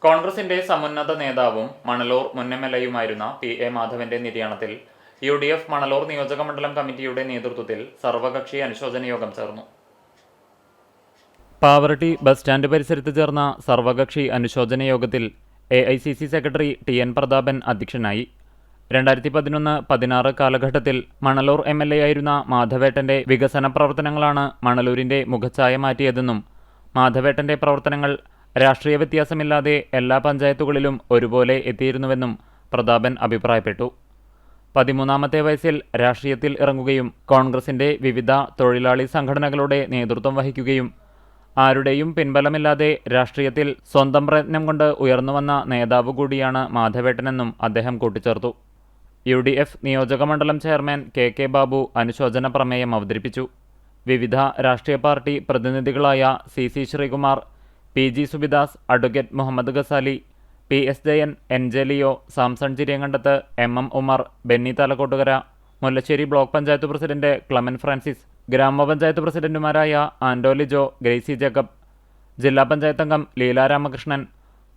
കോൺഗ്രസിന്റെ സമുന്നത നേതാവും മണലൂർ മുൻ എംഎൽഎയുമായിരുന്ന പി.എ. മാധവന്റെ നിര്യാണത്തിൽ യു.ഡി.എഫ് മണലൂർ നിയോജകമണ്ഡലം കമ്മിറ്റിയുടെ നേതൃത്വത്തിൽ സർവകക്ഷി അനുശോചന യോഗം ചേർന്നു. പാവറട്ടി ബസ് സ്റ്റാൻഡ് പരിസരത്ത് ചേർന്ന സർവകക്ഷി അനുശോചന യോഗത്തിൽ എ.ഐ.സി.സി സെക്രട്ടറി ടി.എൻ. പ്രതാപൻ അധ്യക്ഷനായി. 2011-16 കാലഘട്ടത്തിൽ മണലൂർ എം.എൽ.എ ആയിരുന്ന മാധവേട്ടന്റെ വികസന പ്രവർത്തനങ്ങളാണ് മണലൂരിന്റെ മുഖച്ഛായ മാറ്റിയതെന്നും മാധവേട്ടന്റെ പ്രവർത്തനങ്ങൾ രാഷ്ട്രീയ വ്യത്യാസമില്ലാതെ എല്ലാ പഞ്ചായത്തുകളിലും ഒരുപോലെ എത്തിയിരുന്നുവെന്നും പ്രതാപൻ അഭിപ്രായപ്പെട്ടു. 13ാമത്തെ വയസ്സിൽ രാഷ്ട്രീയത്തിൽ ഇറങ്ങുകയും കോൺഗ്രസിന്റെ വിവിധ തൊഴിലാളി സംഘടനകളുടെ നേതൃത്വം വഹിക്കുകയും ആരുടെയും പിൻബലമില്ലാതെ രാഷ്ട്രീയത്തിൽ സ്വന്തം പ്രയത്നം കൊണ്ട് ഉയർന്നുവന്ന നേതാവ് കൂടിയാണ് മാധവേട്ടനെന്നും അദ്ദേഹം കൂട്ടിച്ചേർത്തു. യു.ഡി.എഫ് നിയോജകമണ്ഡലം ചെയർമാൻ കെ ബാബു അനുശോചന പ്രമേയം അവതരിപ്പിച്ചു. വിവിധ രാഷ്ട്രീയ പാർട്ടി പ്രതിനിധികളായ C Sreekumar, P Subidas, advocate Muhammad Ghazali, P Jayan, N Leo, Samson Chiriyankandath, M Umar, Benny Thalakkottukara, Mullassery block panchayat president Clemen Francis, ഗ്രാമപഞ്ചായത്ത് പ്രസിഡന്റുമാരായ ആൻഡോലി ജോ, ഗ്രേസി ജേക്കബ്, ജില്ലാ പഞ്ചായത്ത് അംഗം Leela Ramakrishnan,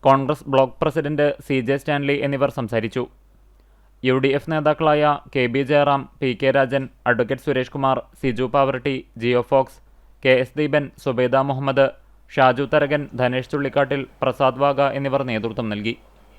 Congress block president CJ Stanley എന്നിവർ സംസാരിച്ചു. യു.ഡി.എഫ് നേതാക്കളായ KB Jayaram, PK Rajan, advocate Suresh Kumar, Siju Pavaratty, Jio Fox, KS Deepan, Zubaida Muhammad, Shaju Tharakan, Dhanesh Chullikkattil, Prasad Wagah എന്നിവർ നേതൃത്വം നൽകി.